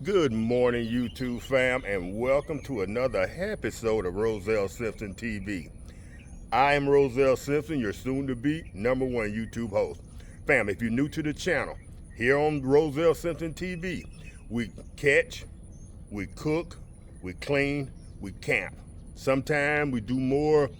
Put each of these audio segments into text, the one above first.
Good morning, YouTube fam, and welcome to another episode of Roselle Simpson TV. I am Roselle Simpson, your soon-to-be #1 YouTube host. Fam, if you're new to the channel, here on Roselle Simpson TV, we catch, we cook, we clean, we camp. Sometimes we do more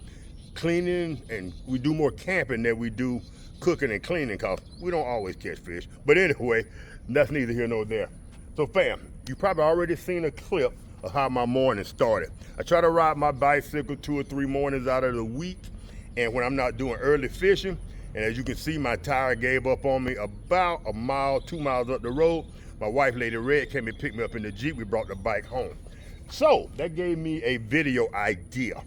cleaning and we do more camping than we do cooking and cleaning because we don't always catch fish. But anyway, that's neither here nor there. So fam, you probably already seen a clip of how my morning started. I try to ride my bicycle 2 or 3 mornings out of the week, and when I'm not doing early fishing, and as you can see, my tire gave up on me about a mile, 2 miles up the road. My wife, Lady Red, came and picked me up in the Jeep. We brought the bike home. So that gave me a video idea.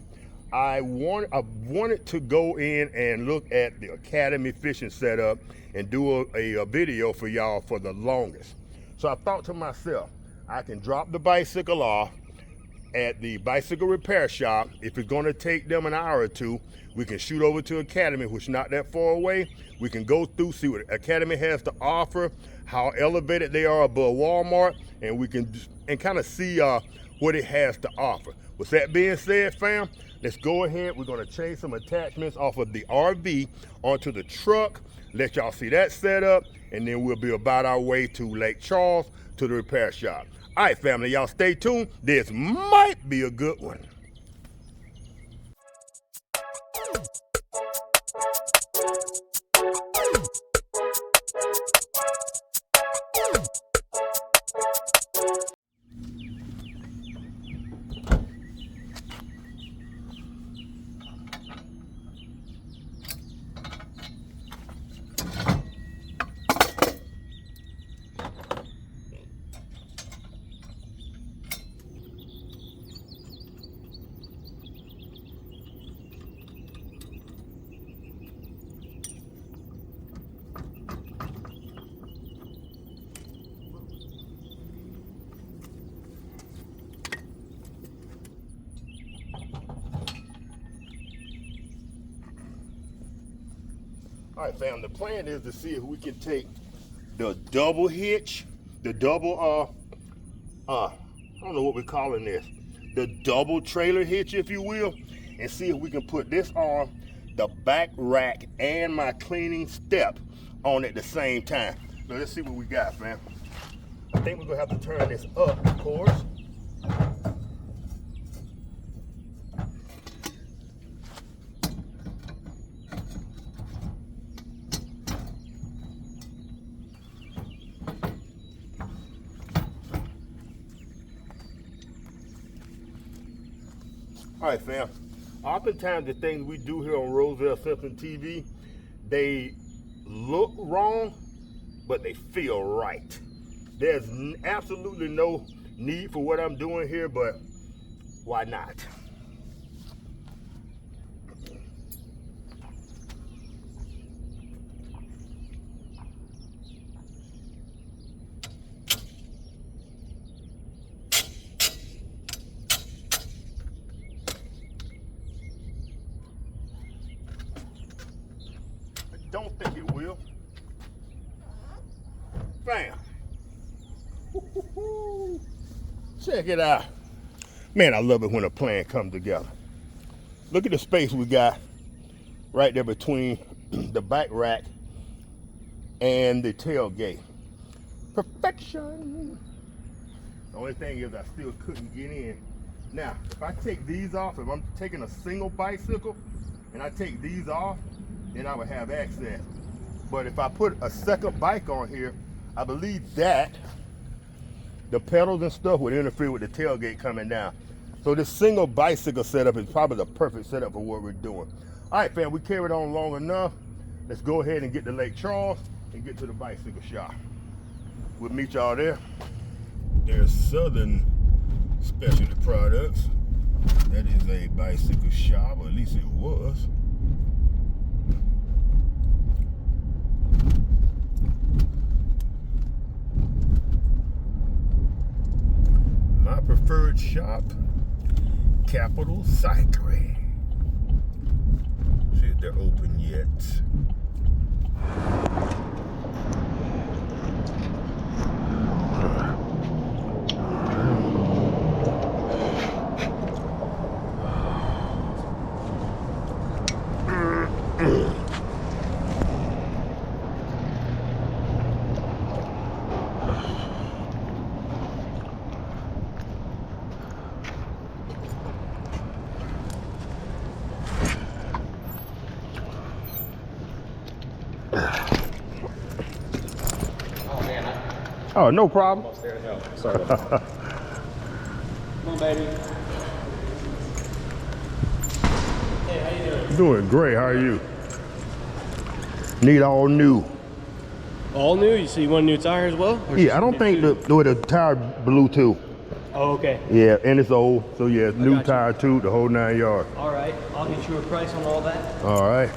I wanted to go in and look at the Academy fishing setup and do a video for y'all for the longest. So I thought to myself, I can drop the bicycle off at the bicycle repair shop. If it's gonna take them an hour or two, we can shoot over to Academy, which is not that far away. We can go through, see what Academy has to offer, how elevated they are above Walmart, and we can kind of see what it has to offer. With that being said, fam, let's go ahead. We're gonna change some attachments off of the RV onto the truck, let y'all see that setup, and then we'll be about our way to Lake Charles to the repair shop. All right, family, y'all stay tuned. This might be a good one. All right, fam, the plan is to see if we can take the double hitch, the double, I don't know what we're calling this, the double trailer hitch, if you will, and see if we can put this on the back rack and my cleaning step on at the same time. So let's see what we got, fam. I think we're gonna have to turn this up, of course. All right, fam. Oftentimes the things we do here on Roselle Simpson TV, they look wrong, but they feel right. There's absolutely no need for what I'm doing here, but why not? Don't think it will. Bam. Check it out. Man, I love it when a plan comes together. Look at the space we got right there between the back rack and the tailgate. Perfection. The only thing is I still couldn't get in. Now, if I take these off, if I'm taking a single bicycle and I take these off, then I would have access. But if I put a second bike on here, I believe that the pedals and stuff would interfere with the tailgate coming down. So this single bicycle setup is probably the perfect setup for what we're doing. All right, fam, we carried on long enough. Let's go ahead and get to Lake Charles and get to the bicycle shop. We'll meet y'all there. There's Southern Specialty Products. That is a bicycle shop, or at least it was. My preferred shop, Capital Cycling. See if they're open yet. Oh, no problem. I'm upstairs now. Sorry about that. Come on, baby. Hey, how you doing? Doing great. How are you? Need all new. All new? So you want a new tire as well? Yeah, I don't think the tire blew too. Oh, okay. Yeah, and it's old, so yeah, new tire too, the whole 9 yards. All right, I'll get you a price on all that. All right.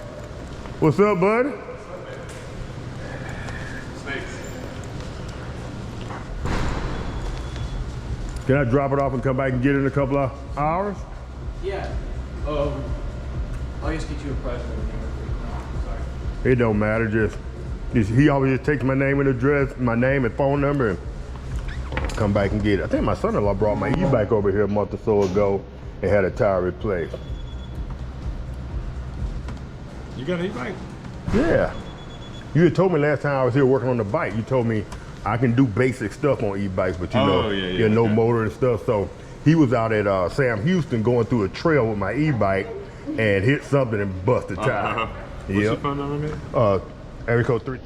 What's up, buddy? Snakes. Can I drop it off and come back and get it in a couple of hours? Yeah. I'll just get you a price on everything. Sorry. It don't matter, just he always just takes my name and address, my name and phone number, and come back and get it. I think my son-in-law brought my e-bike over here a month or so ago and had a tire replaced. You got an e-bike? Yeah. You had told me last time I was here working on the bike, you told me I can do basic stuff on e-bikes, but you know, no motor and stuff. So he was out at Sam Houston going through a trail with my e-bike and hit something and busted tire. What's your phone number, man? Area code 3.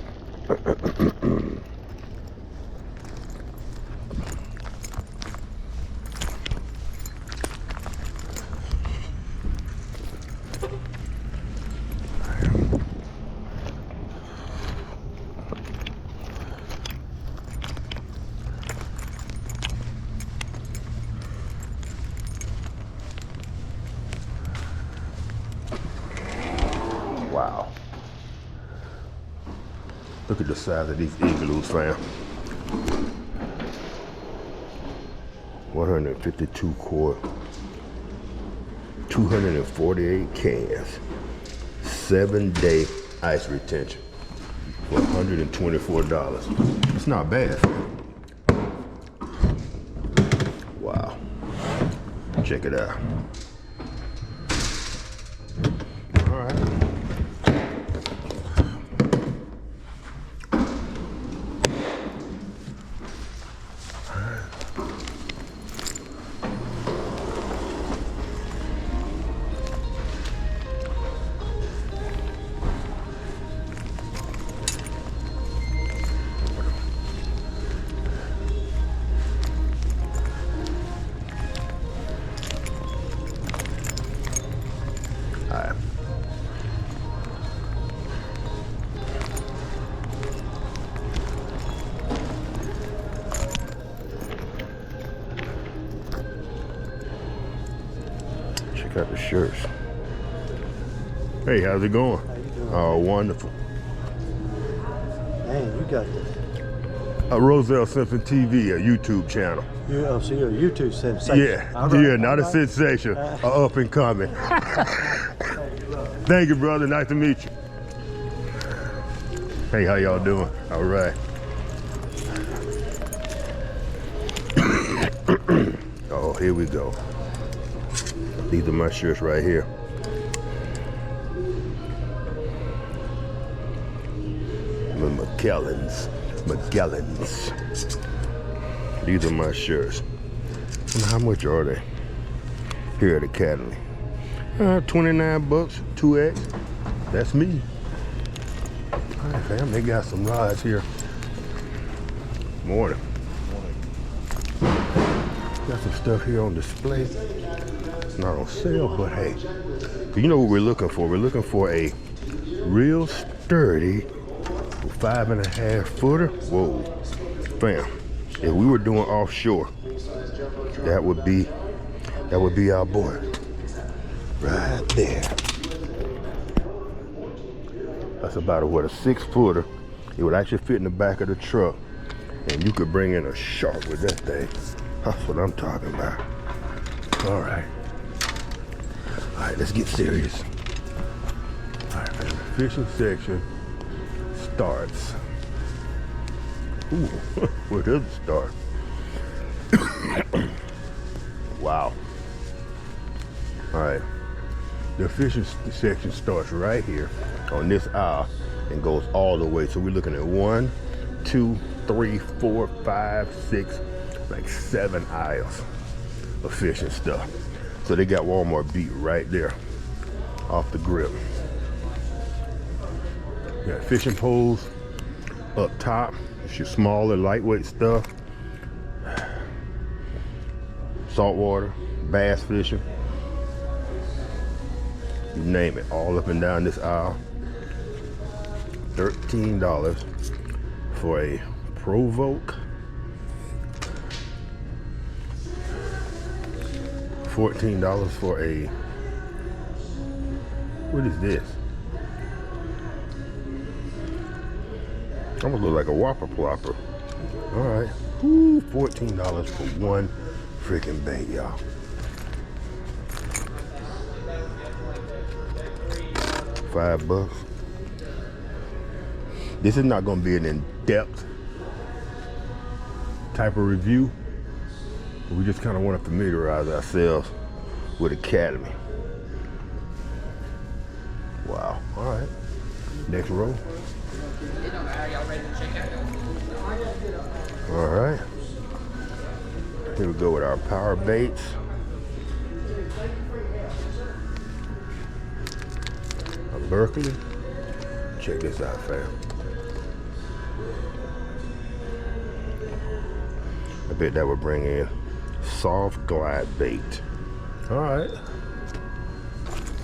Wow. Look at the size of these igloos, fam. 152 quart, 248 cans, 7-day ice retention for $124. It's not bad. Wow. Check it out. All right. Check out the shirts. Hey, how's it going? How you doing? Oh, wonderful. Man, you got the Roselle Simpson TV, a YouTube channel. so you're a YouTube sensation. Yeah, All right, yeah, not all a right. sensation, up and coming. Thank you, brother. Nice to meet you. Hey, how y'all doing? All right. Oh, here we go. These are my shirts right here. McGellans. These are my shirts. And how much are they? Here at Academy. 29 bucks, 2X. That's me. All right, fam, they got some rides here. Morning. Got some stuff here on display. It's not on sale, but hey, you know what we're looking for? We're looking for a real sturdy 5.5 footer. Whoa, fam. If we were doing offshore, that would be our boy right there. That's about a 6 footer. It would actually fit in the back of the truck, and you could bring in a shark with that thing. That's what I'm talking about. All right, let's get serious. All right, man, the fishing section starts. Ooh, where does it start? Wow. All right, the fishing section starts right here on this aisle and goes all the way. So we're looking at 1, 2, 3, 4, 5, 6, like 7 aisles of fishing stuff. So they got Walmart beat right there off the grip. Got fishing poles up top. It's your smaller, lightweight stuff. Saltwater, bass fishing. You name it, all up and down this aisle. $13 for a Provoke. $14 for a, what is this? Almost look like a Whopper Plopper. All right, ooh, $14 for one freaking bait, y'all. $5. This is not gonna be an in-depth type of review. We just kind of want to familiarize ourselves with Academy. Wow, all right. Next row. All right. Here we go with our power baits. A Berkeley. Check this out, fam. I bet that would bring in soft glide bait. All right.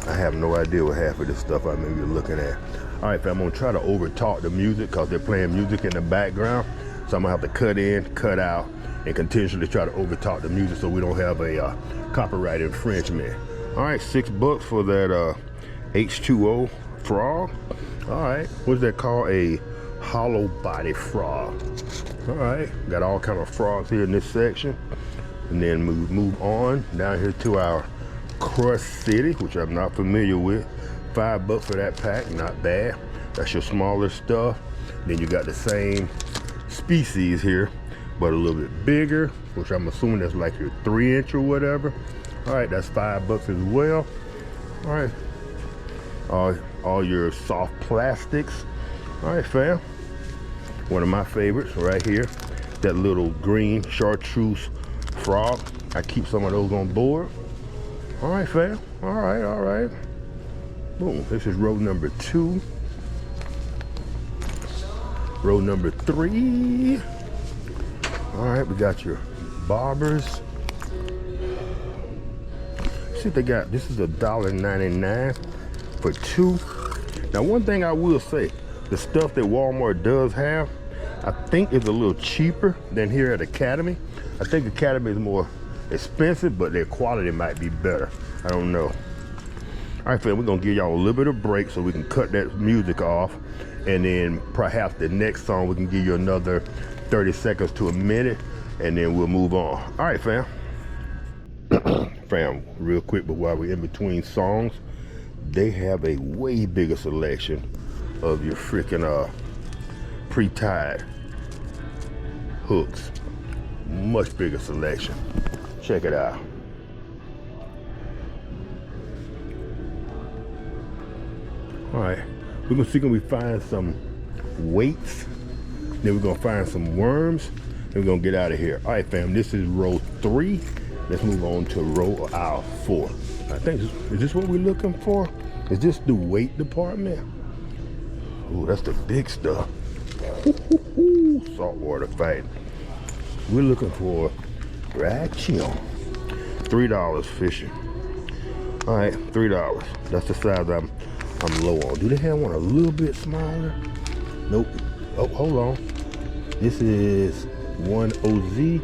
I have no idea what half of this stuff I may be looking at. All right, fam, I'm gonna try to over talk the music because they're playing music in the background. So I'm gonna have to cut in, cut out, and continually try to over talk the music so we don't have a copyright infringement. All right, $6 for that H2O frog. All right, what's that called? A hollow body frog. All right, got all kind of frogs here in this section. And then move on down here to our Crush City, which I'm not familiar with. $5 for that pack, not bad. That's your smaller stuff. Then you got the same species here, but a little bit bigger, which I'm assuming that's like your 3-inch or whatever. All right, that's $5 as well. All right, all your soft plastics. All right, fam. One of my favorites right here, that little green chartreuse frog. I keep some of those on board. All right, fam. All right, all right. Boom. This is row number 2. Row number 3. All right, we got your bobbers. See what they got. This is $1.99 for 2. Now, one thing I will say, the stuff that Walmart does have, I think is a little cheaper than here at Academy. I think Academy is more expensive, but their quality might be better. I don't know. All right, fam, we're gonna give y'all a little bit of break so we can cut that music off, and then perhaps the next song we can give you another 30 seconds to a minute, and then we'll move on. All right, fam. Fam, real quick, but while we're in between songs, they have a way bigger selection of your freaking pre-tied hooks. Much bigger selection. Check it out. All right, we're gonna see, can we find some weights, then we're gonna find some worms, and we're gonna get out of here. All right, fam, this is row 3. Let's move on to row aisle 4. I think, is this what we're looking for? Is this the weight department? Ooh, that's the big stuff. Saltwater fight. We're looking for right here. $3 fishing. All right, $3. That's the size I'm low on. Do they have one a little bit smaller? Nope. Oh, hold on. This is 1OZ,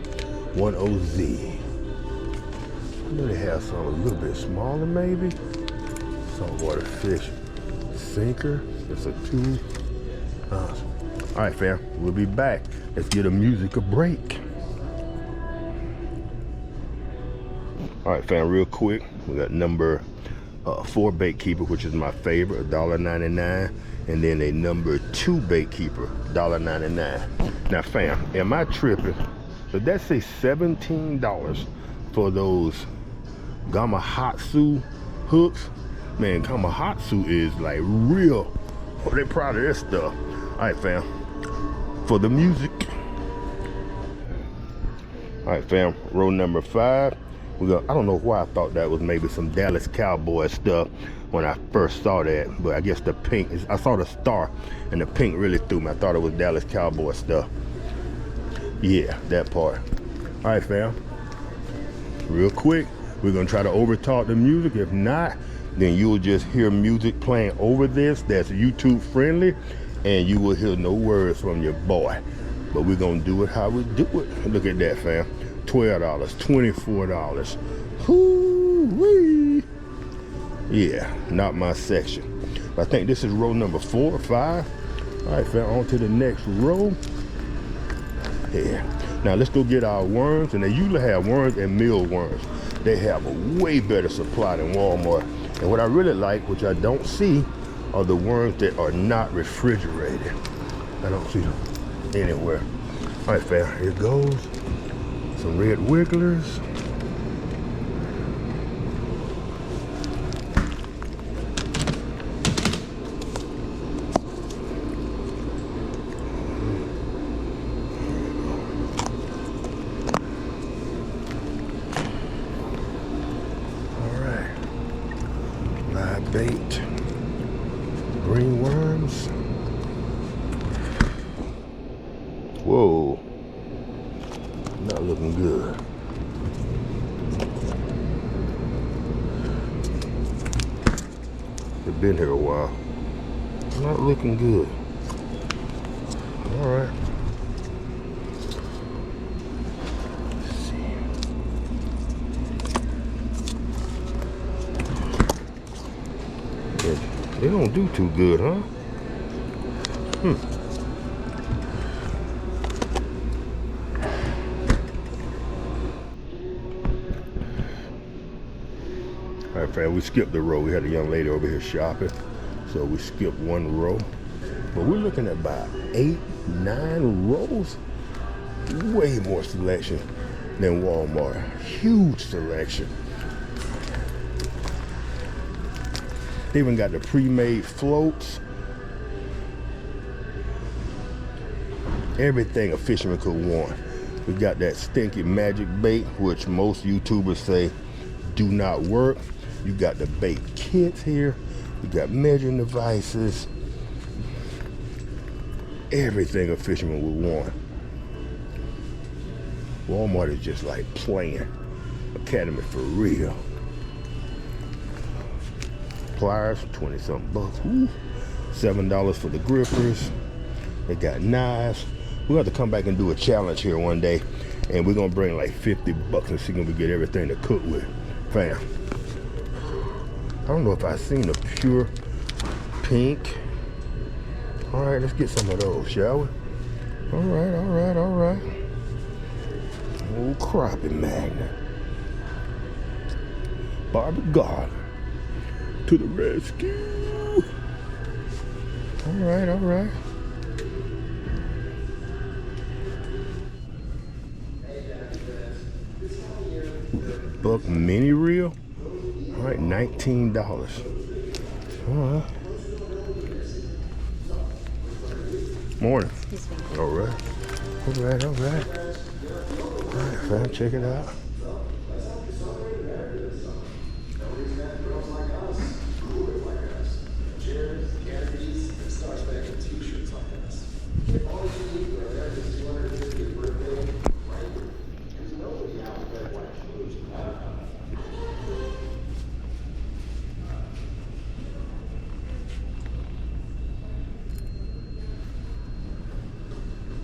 1OZ. I know they have some a little bit smaller, maybe. Saltwater fish sinker. It's a 2 ounce. All right, fam, we'll be back. Let's give the music a break. All right, fam, real quick, we got number 4 bait keeper, which is my favorite, $1.99, and then a number 2 bait keeper, $1.99. Now, fam, am I tripping? Did that say $17 for those Gamatsu hooks? Man, Gamatsu is like real. Oh, they're proud of their stuff. All right, fam, for the music. All right, fam, row number 5. I don't know why I thought that was maybe some Dallas Cowboy stuff when I first saw that, but I guess the pink, I saw the star and the pink really threw me. I thought it was Dallas Cowboy stuff. Yeah, that part. All right, fam. Real quick, we're gonna try to overtalk the music. If not, then you'll just hear music playing over this that's YouTube friendly, and you will hear no words from your boy. But we're gonna do it how we do it. Look at that, fam. $12, $24. Hoo-wee. Yeah, not my section. But I think this is row number 4 or 5. All right, fam, on to the next row. Yeah. Now let's go get our worms, and they usually have worms and meal worms. They have a way better supply than Walmart. And what I really like, which I don't see, are the worms that are not refrigerated. I don't see them anywhere. All right, fam, here goes. Some red wigglers. Bait, green worms. Whoa, not looking good. They've been here a while. Not looking good. All right. They don't do too good, huh? All right, fam, we skipped the row. We had a young lady over here shopping, so we skipped one row. But we're looking at about 8, 9 rows. Way more selection than Walmart. Huge selection. They even got the pre-made floats. Everything a fisherman could want. We got that stinky magic bait, which most YouTubers say do not work. You got the bait kits here. You got measuring devices. Everything a fisherman would want. Walmart is just like playing Academy for real. Pliers, 20-something bucks. Ooh. $7 for the grippers. They got knives. We're going to come back and do a challenge here one day, and we're going to bring like 50 bucks and see if we get everything to cook with. Fam, I don't know if I've seen a pure pink. All right, let's get some of those, shall we? All right, all right, all right. Old crappie magnet. Barbie Garland. To the rescue. All right, all right. Buck mini reel. All right, $19. All right. Morning. All right. All right, all right. All right, fam, check it out.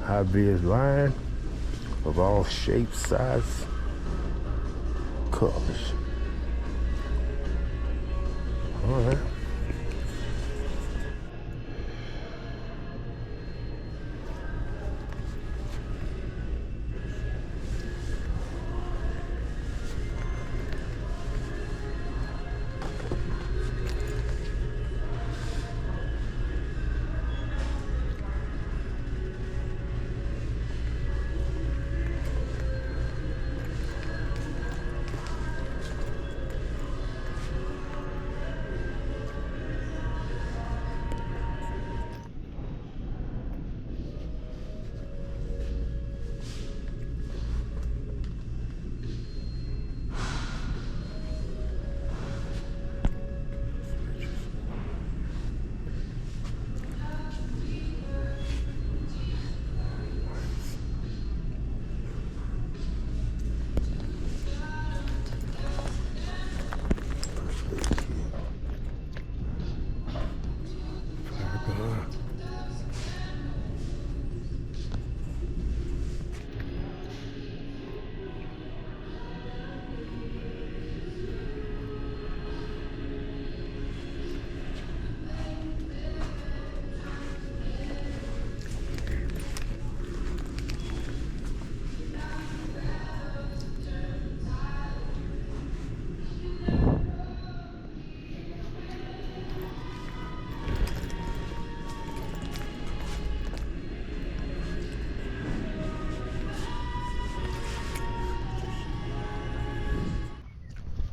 High-vis line of all shapes, sizes, colors. All right.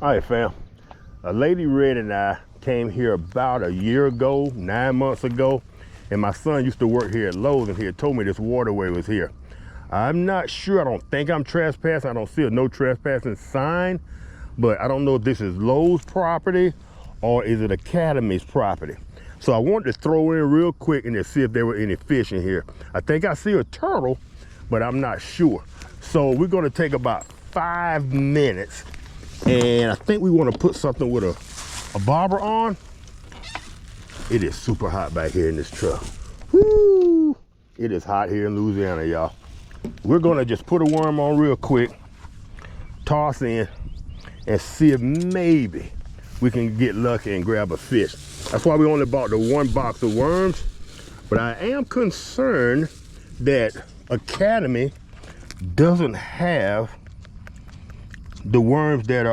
All right, fam. A lady Red and I came here about a year ago, 9 months ago, and my son used to work here at Lowe's, and he had told me this waterway was here. I'm not sure. I don't think I'm trespassing. I don't see a no trespassing sign, but I don't know if this is Lowe's property or is it Academy's property. So I wanted to throw in real quick and just see if there were any fish in here. I think I see a turtle, but I'm not sure. So we're gonna take about 5 minutes, and I think we want to put something with a bobber on. It is super hot back here in this truck. Woo! It is hot here in Louisiana, y'all. We're gonna just put a worm on real quick, toss in, and see if maybe we can get lucky and grab a fish. That's why we only bought the 1 box of worms, but I am concerned that Academy doesn't have the worms that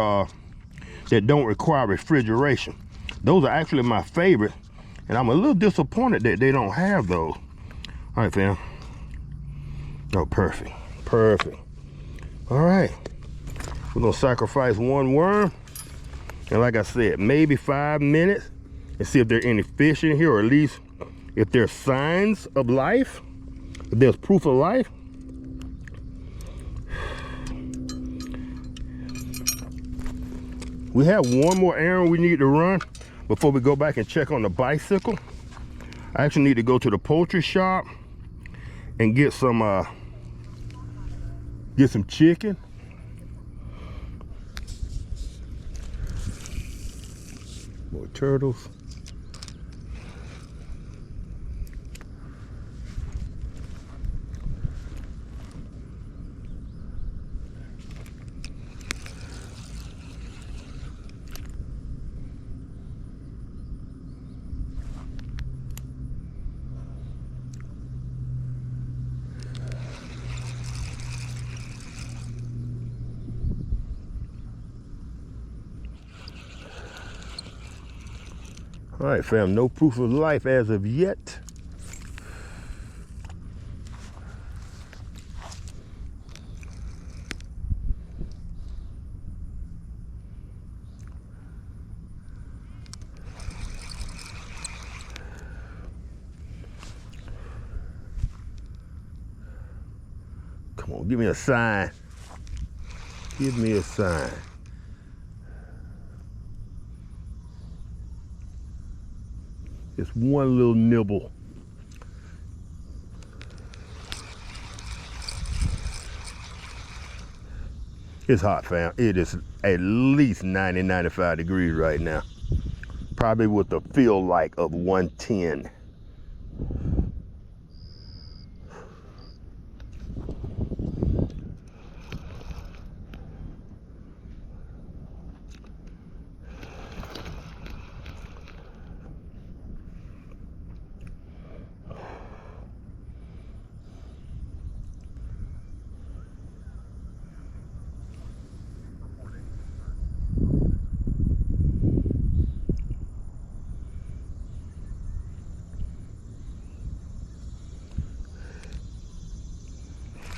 don't require refrigeration. Those are actually my favorite, and I'm a little disappointed that they don't have those. All right, fam. Oh, perfect, perfect. All right, we're gonna sacrifice 1 worm, and like I said, maybe 5 minutes, and see if there are any fish in here, or at least if there's signs of life, if there's proof of life. We have 1 more errand we need to run before we go back and check on the bicycle. I actually need to go to the poultry shop and get some chicken. More turtles. All right, fam, no proof of life as of yet. Come on, give me a sign. Give me a sign. Just 1 little nibble. It's hot, fam. It is at least 90, 95 degrees right now. Probably with a feel like of 110.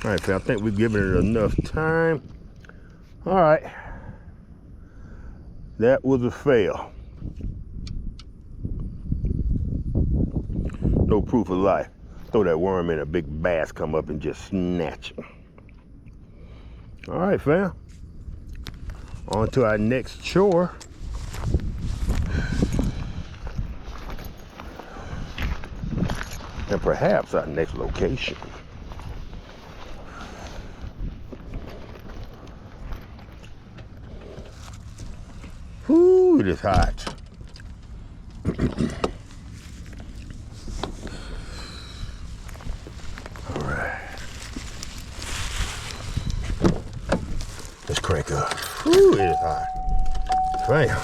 All right, fam, I think we've given it enough time. All right, that was a fail. No proof of life. Throw that worm in, a big bass come up and just snatch him. All right, fam, on to our next chore. And perhaps our next location. Whew, it is hot. All right. Let's crank up. Whew, it is hot. Bam.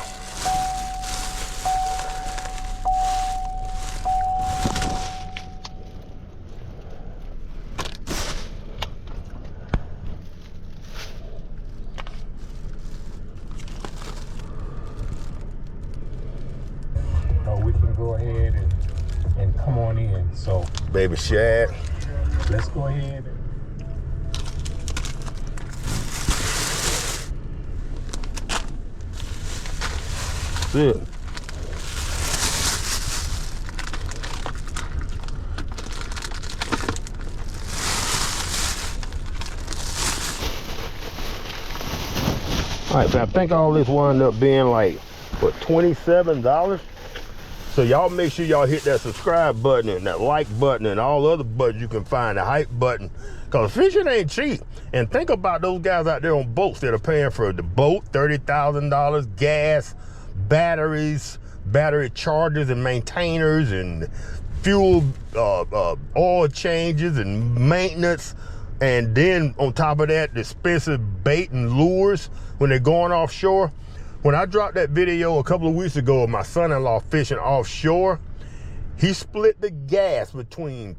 Go ahead and come on in. So, Baby shad. let's go ahead. That's it. All right, so I think all this wound up being like, what, $27? So y'all make sure y'all hit that subscribe button and that like button and all other buttons you can find, the hype button, because fishing ain't cheap. And think about those guys out there on boats that are paying for the boat, $30,000, gas, batteries, battery chargers and maintainers and fuel, oil changes and maintenance. And then on top of that, the expensive bait and lures when they're going offshore. When I dropped that video a couple of weeks ago of my son-in-law fishing offshore, he split the gas between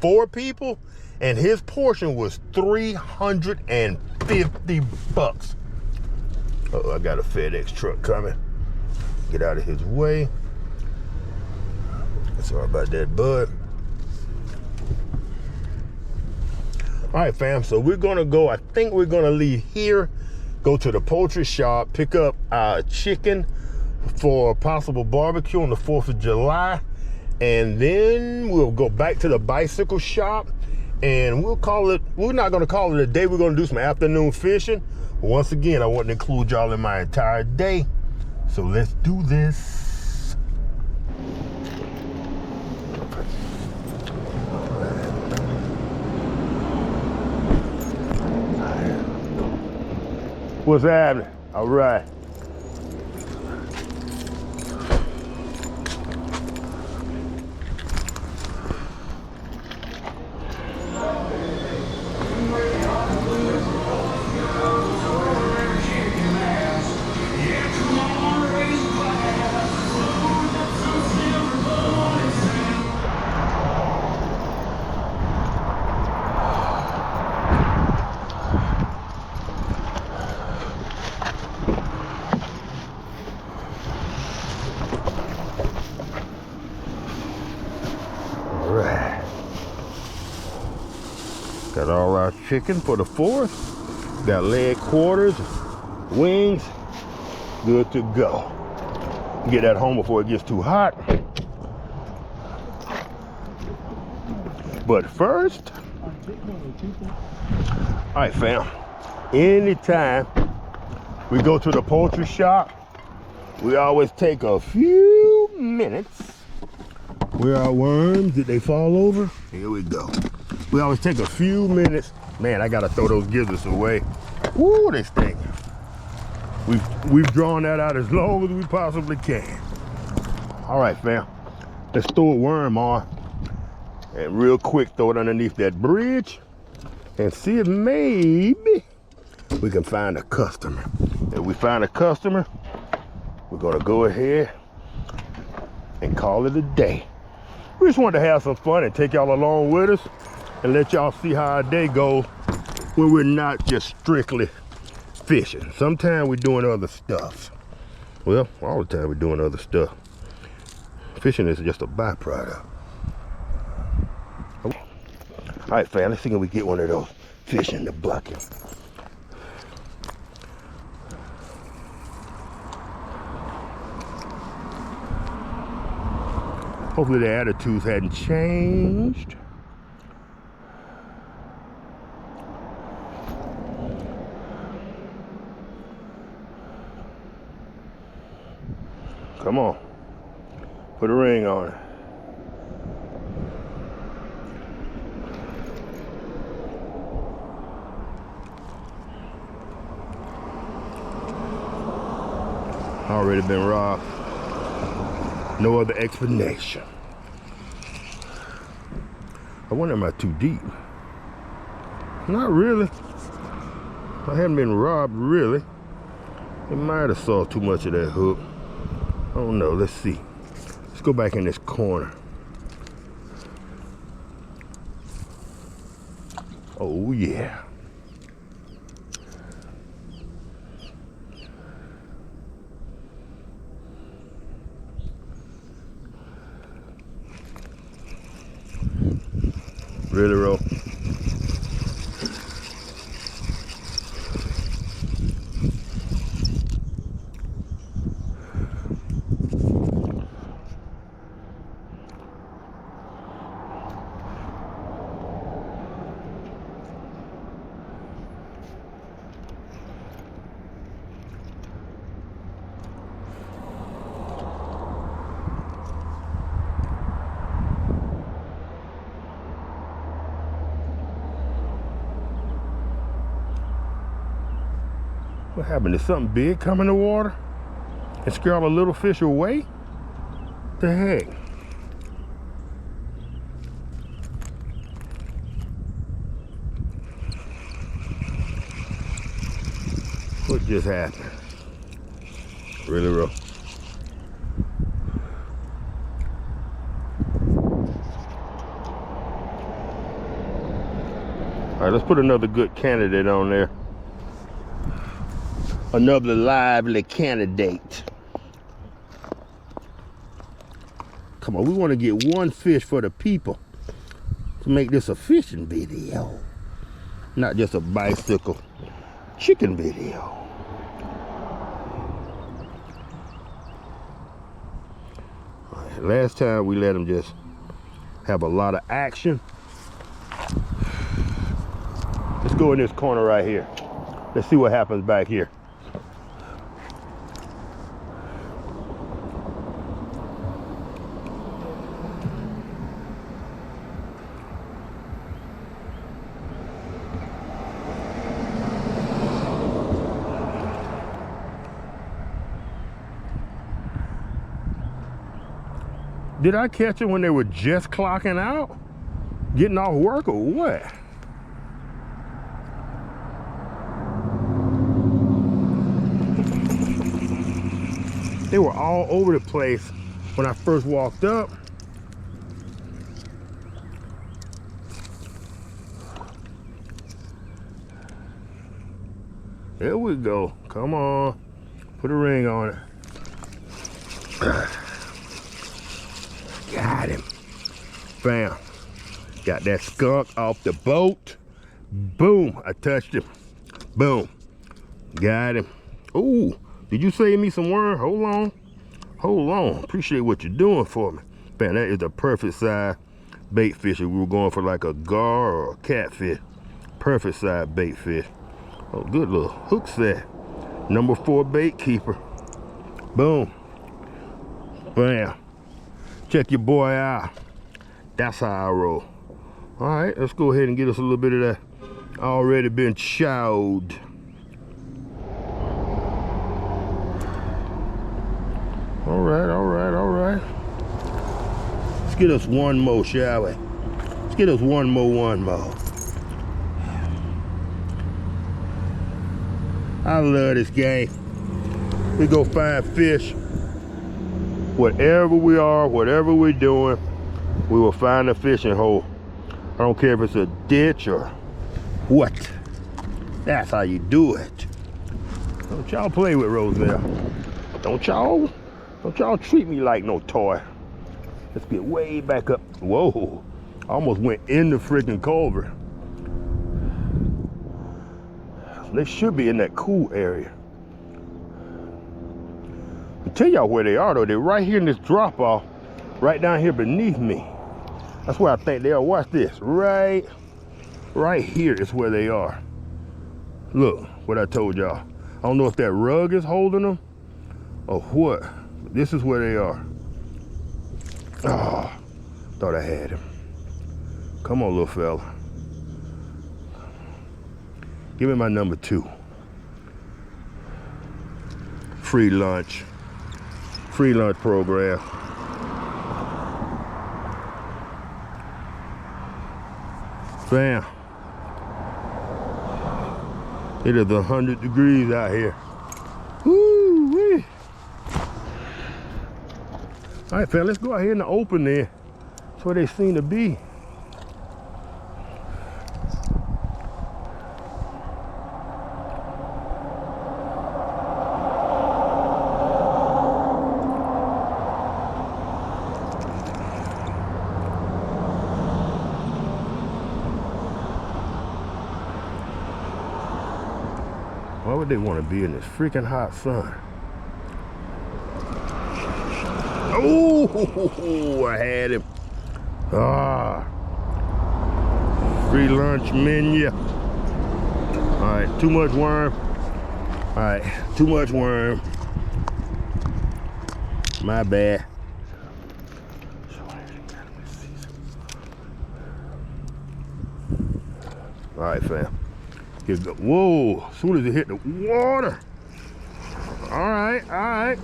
4 people and his portion was $350. Oh, I got a FedEx truck coming. Get out of his way. Sorry about that, bud. All right, fam, so we're gonna go, I think we're gonna leave here, go to the poultry shop, pick up chicken for a possible barbecue on the 4th of July, and then we'll go back to the bicycle shop, and we'll call it, we're not gonna call it a day, we're gonna do some afternoon fishing. Once again, I want to include y'all in my entire day, so let's do this. What's happening? All right. Got all our chicken for the 4th. Got leg quarters, wings, good to go. Get that home before it gets too hot. But first, all right, fam, anytime we go to the poultry shop, we always take a few minutes. Where our worms, did they fall over? Here we go. We always take a few minutes. Man, I gotta throw those gizzards away. Woo, they stink. We've drawn that out as long as we possibly can. All right, fam, let's throw a worm on. And real quick, throw it underneath that bridge and see if maybe we can find a customer. If we find a customer, we're gonna go ahead and call it a day. We just wanted to have some fun and take y'all along with us and let y'all see how our day goes when we're not just strictly fishing. Sometimes we're doing other stuff. Well, all the time we're doing other stuff. Fishing is just a byproduct. All right, fam, let's see if we get one of those fish in the bucket. Hopefully their attitudes hadn't changed. Come on, put a ring on it. Already been robbed. No other explanation. I wonder, am I too deep? Not really. I haven't been robbed, really. It might have saw too much of that hook. I don't know, let's see. Let's go back in this corner. Oh yeah. Really, Ro? What happened? Did something big come in the water and scare all the little fish away? The heck? What just happened? Really, bro? All right, let's put another good candidate on there. Another lively candidate. Come on, we want to get one fish for the people to make this a fishing video, not just a bicycle chicken video. All right, last time we let them just have a lot of action. Let's go in this corner right here. Let's see what happens back here. Did I catch them when they were just clocking out? Getting off work or what? They were all over the place when I first walked up. There we go. Come on. Put a ring on it. Got him. Bam. Got that skunk off the boat. Boom. I touched him. Boom. Got him. Ooh. Did you save me some worm? Hold on. Hold on. Appreciate what you're doing for me. Man, that is the perfect size bait fish. We were going for like a gar or a catfish. Perfect size bait fish. Oh, good little hook set. Number 4 bait keeper. Boom. Bam. Check your boy out. That's how I roll. All right, let's go ahead and get us a little bit of that already been chowed. All right, all right, all right. Let's get us one more, shall we? Let's get us one more. I love this game. We go find fish. Whatever we are, whatever we're doing, we will find a fishing hole. I don't care if it's a ditch or what. That's how you do it. Don't y'all play with Roselle. Don't y'all treat me like no toy. Let's get way back up. Whoa, almost went in the freaking culvert. They should be in that cool area. I'll tell y'all where they are though. They're right here in this drop off, right down here beneath me. That's where I think they are. Watch this. Right here is where they are. Look what I told y'all. I don't know if that rug is holding them or what. This is where they are. Oh, thought I had him. Come on, little fella. Give me my number 2. Free lunch. Free lunch program. Bam. It is 100 degrees out here. Woo-wee. All right, fella, let's go out here in the open there. That's where they seem to be. Why would they want to be in this freaking hot sun? Oh, I had him. Ah, free lunch menu. All right, too much worm. All right, too much worm. My bad. All right, fam. Here we go. Whoa, as soon as it hit the water, right.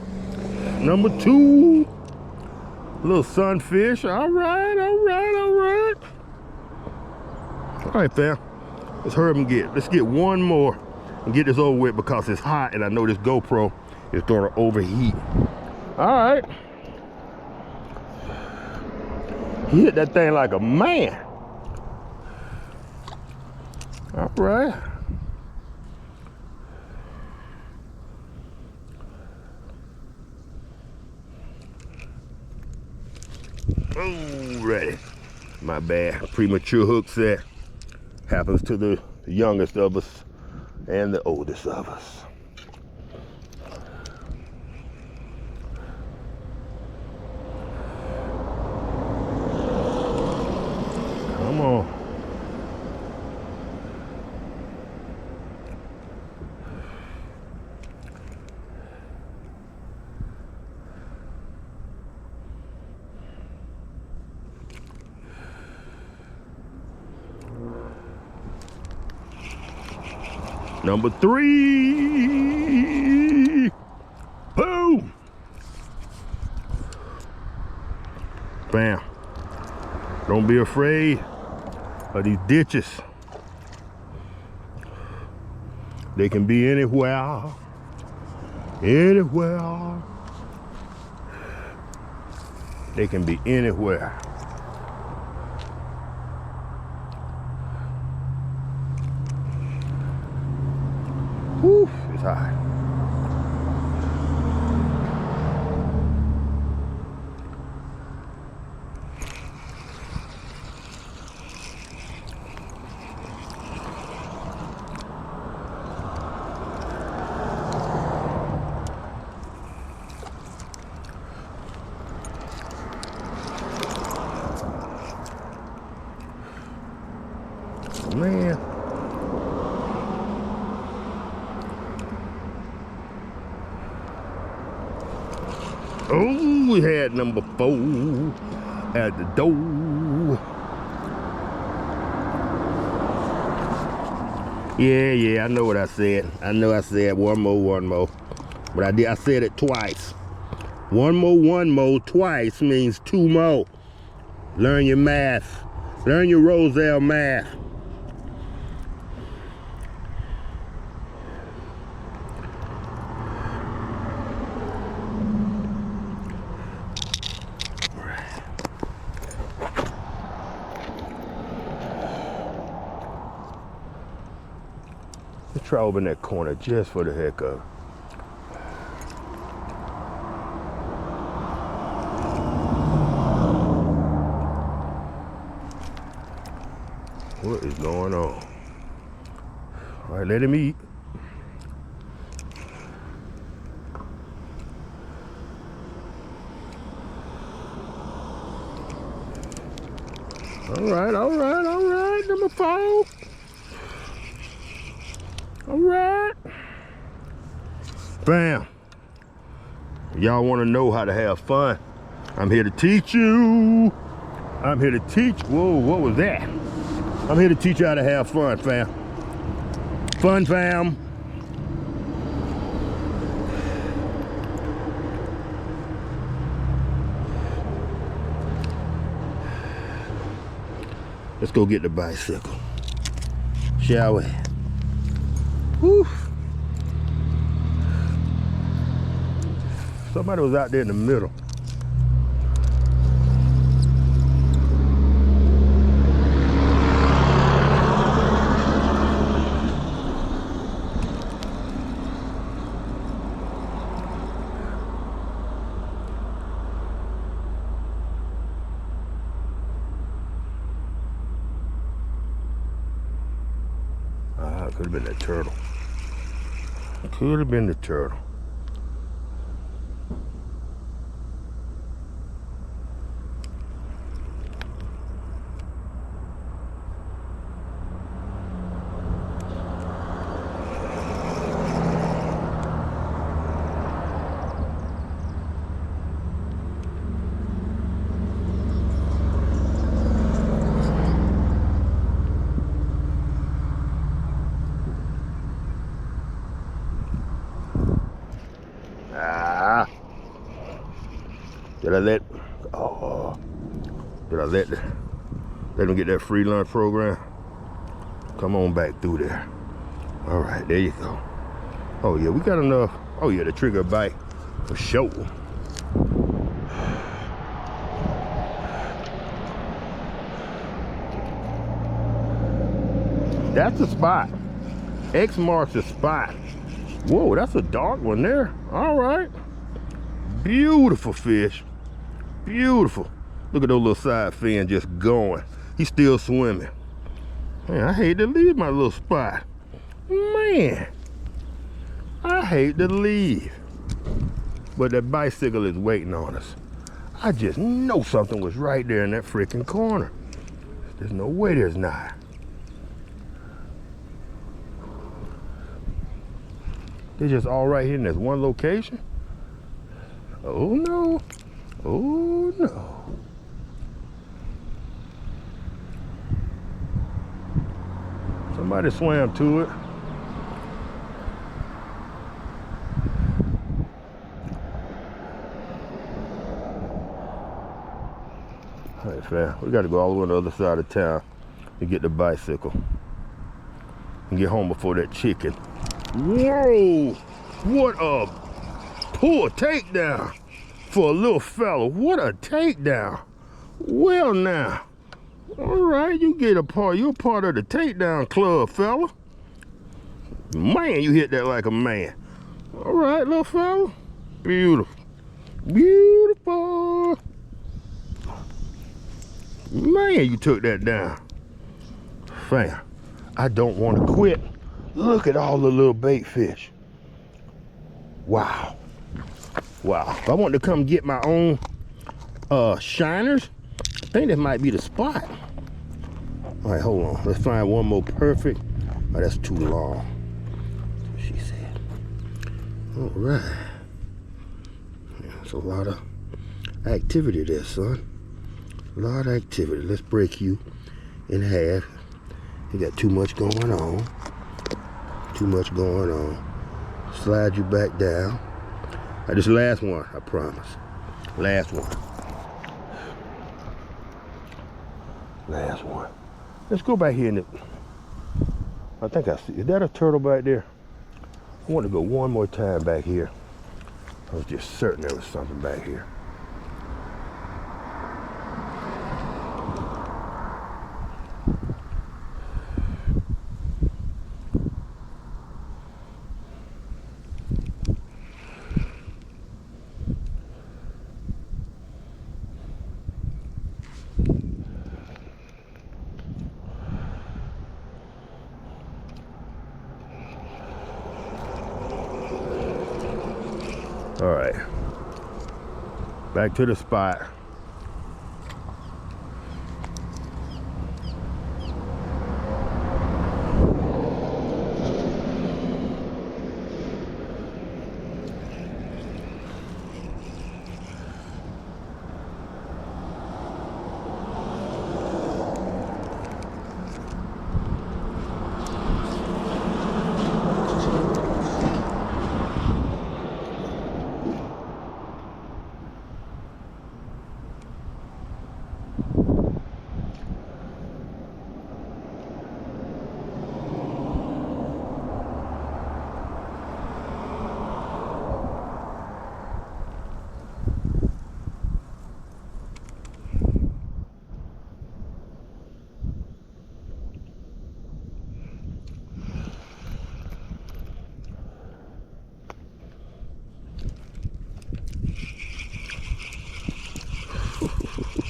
Number 2. Little sunfish. All right. All right, fam. Let's hurry up and let's get one more and get this over with because it's hot and I know this GoPro is gonna overheat. All right. He hit that thing like a man. All right. Ready. My bad. Premature hook set happens to the youngest of us and the oldest of us. Come on. Number 3. Boom. Bam. Don't be afraid of these ditches. They can be anywhere. Anywhere. They can be anywhere. Whew, it's hot. Man. Oh, we had number 4 at the door. Yeah, I know what I said. I know I said one more. But I said it twice. One more twice means 2 more. Learn your math. Learn your Roselle math. Let's try over in that corner just for the heck of it. What is going on? All right, let him eat. All right, number 4. All right. Bam. Y'all want to know how to have fun? I'm here to teach you. I'm here to teach. Whoa, what was that? I'm here to teach you how to have fun, fam. Fun, fam. Let's go get the bicycle, shall we? Whew. Somebody was out there in the middle. Could have been the turtle. Could have been the turtle. Did I let them get that free lunch program? Come on back through there. All right, there you go. Oh yeah, we got enough. Oh yeah, the trigger bite for sure. That's the spot. X marks the spot. Whoa, that's a dark one there. All right. Beautiful fish. Beautiful. Look at those little side fins just going. He's still swimming. Man, I hate to leave my little spot. Man, I hate to leave. But that bicycle is waiting on us. I just know something was right there in that freaking corner. There's no way there's not. They're just all right here in this one location. Oh no. Oh no. Somebody swam to it. All right, fam, we got to go all the way on the other side of town to get the bicycle and get home before that chicken. Whoa! What a poor takedown for a little fella. What a takedown. Well now. All right, you're a part of the takedown club, fella. Man, you hit that like a man. All right, little fella. Beautiful. Beautiful. Man, you took that down. Fam, I don't want to quit. Look at all the little bait fish. Wow. Wow. If I want to come get my own shiners, I think that might be the spot. All right, hold on. Let's find one more perfect. Oh, that's too long. That's what she said. All right. There's a lot of activity there, son. A lot of activity. Let's break you in half. You got too much going on. Too much going on. Slide you back down. Now, this last one, I promise. Last one. Last one. Let's go back here in the, I think I see, is that a turtle back there? I want to go one more time back here. I was just certain there was something back here. All right, back to the spot.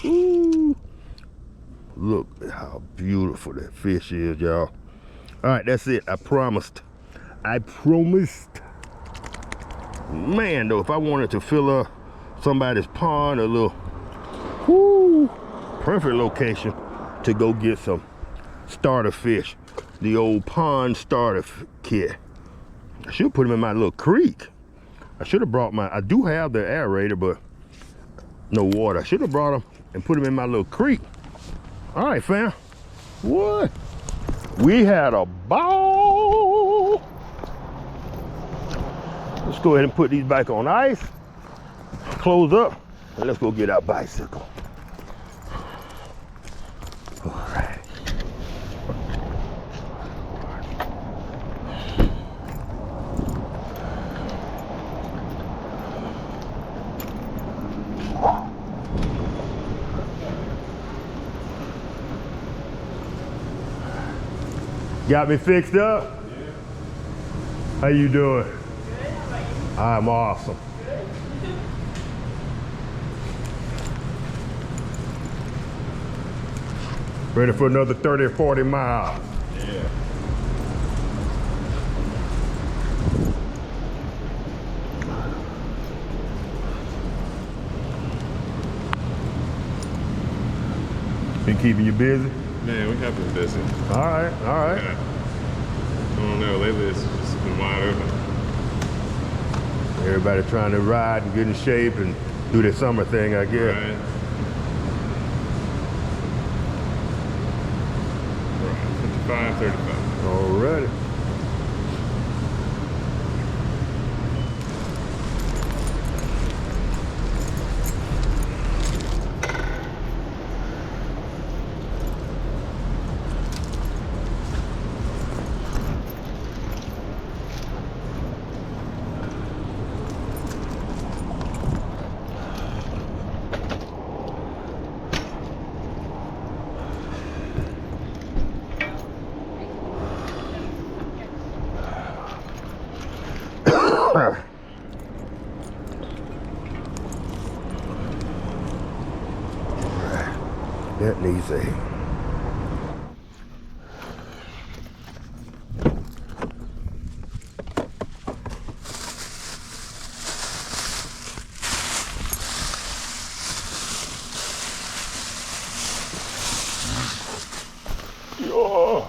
Ooh. Look at how beautiful that fish is, y'all. All right, that's it. I promised. I promised. Man, though, if I wanted to fill up somebody's pond, a little, whoo, perfect location to go get some starter fish. The old pond starter kit. I should put them in my little creek. I should have brought I do have the aerator, but no water. I should have brought them and put them in my little creek. All right, fam. What? We had a ball. Let's go ahead and put these back on ice. Close up. Let's go get our bicycle. All right. Got me fixed up? Yeah. How you doing? Good. How about you? I'm awesome. Good. Ready for another 30 or 40 miles. Yeah. Been keeping you busy? Man, we have been busy. All right, all right. Yeah. I don't know, lately it's just been wide open. Everybody trying to ride and get in shape and do their summer thing, I guess. Right. Right. 55, 35. All righty. That needs a oh.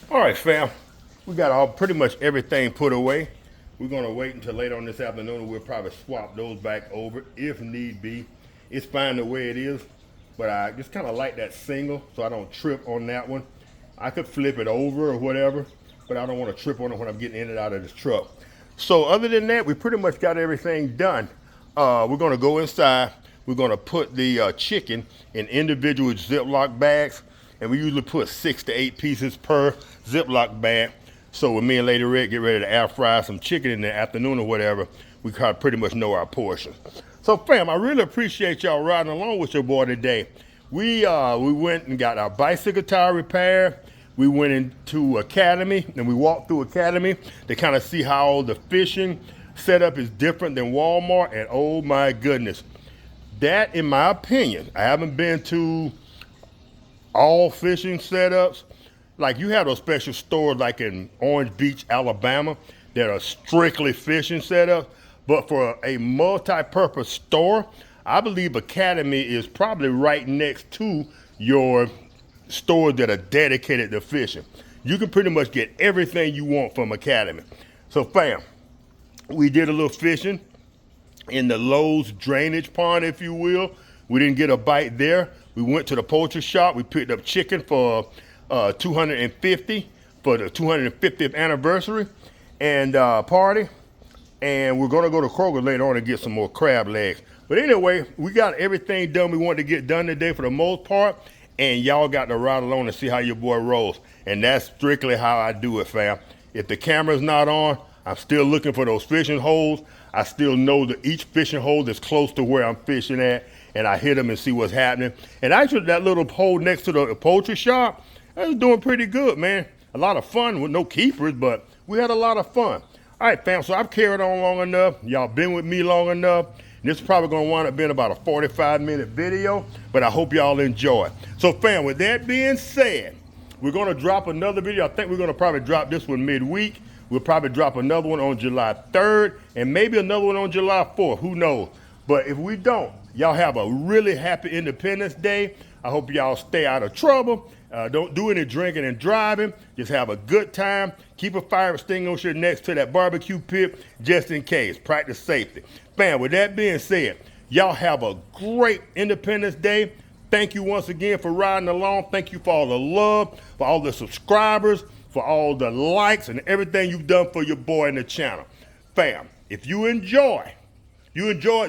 All right, fam. We got pretty much everything put away. We're gonna wait until later on this afternoon. We'll probably swap those back over if need be. It's fine the way it is, but I just kind of like that single so I don't trip on that one. I could flip it over or whatever, but I don't want to trip on it when I'm getting in and out of this truck. So other than that, we pretty much got everything done. We're gonna go inside. We're gonna put the chicken in individual Ziploc bags, and we usually put 6 to 8 pieces per Ziploc bag. So when me and Lady Red get ready to air fry some chicken in the afternoon or whatever, we pretty much know our portion. So fam, I really appreciate y'all riding along with your boy today. We went and got our bicycle tire repaired. We went into Academy and we walked through Academy to kind of see how the fishing setup is different than Walmart. And oh my goodness, that in my opinion, I haven't been to all fishing setups. Like you have those special stores like in Orange Beach, Alabama, that are strictly fishing setups. But for a multi-purpose store, I believe Academy is probably right next to your stores that are dedicated to fishing. You can pretty much get everything you want from Academy. So fam, we did a little fishing in the Lowe's drainage pond, if you will. We didn't get a bite there. We went to the poultry shop. We picked up chicken for $250 for the 250th anniversary and party. And we're gonna go to Kroger later on and get some more crab legs. But anyway, we got everything done we wanted to get done today for the most part. And y'all got to ride along and see how your boy rolls. And that's strictly how I do it, fam. If the camera's not on, I'm still looking for those fishing holes. I still know that each fishing hole is close to where I'm fishing at, and I hit them and see what's happening. And actually, that little hole next to the poultry shop, that was doing pretty good, man. A lot of fun with no keepers, but we had a lot of fun. All right, fam, so I've carried on long enough. Y'all been with me long enough. And this is probably gonna wind up being about a 45-minute video, but I hope y'all enjoy. So fam, with that being said, we're gonna drop another video. I think we're gonna probably drop this one midweek. We'll probably drop another one on July 3rd and maybe another one on July 4th, who knows? But if we don't, y'all have a really happy Independence Day. I hope y'all stay out of trouble. Don't do any drinking and driving. Just have a good time. Keep a fire extinguisher next to that barbecue pit just in case. Practice safety. Fam, with that being said, y'all have a great Independence Day. Thank you once again for riding along. Thank you for all the love, for all the subscribers, for all the likes and everything you've done for your boy and the channel. Fam, if you enjoyed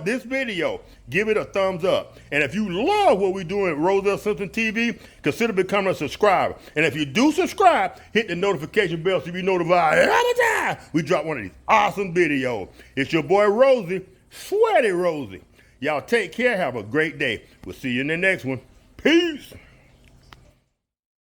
this video, give it a thumbs up. And if you love what we're doing at Roselle Simpson TV, consider becoming a subscriber. And if you do subscribe, hit the notification bell so you be notified every time we drop one of these awesome videos. It's your boy Rosie, Sweaty Rosie. Y'all take care. Have a great day. We'll see you in the next one. Peace.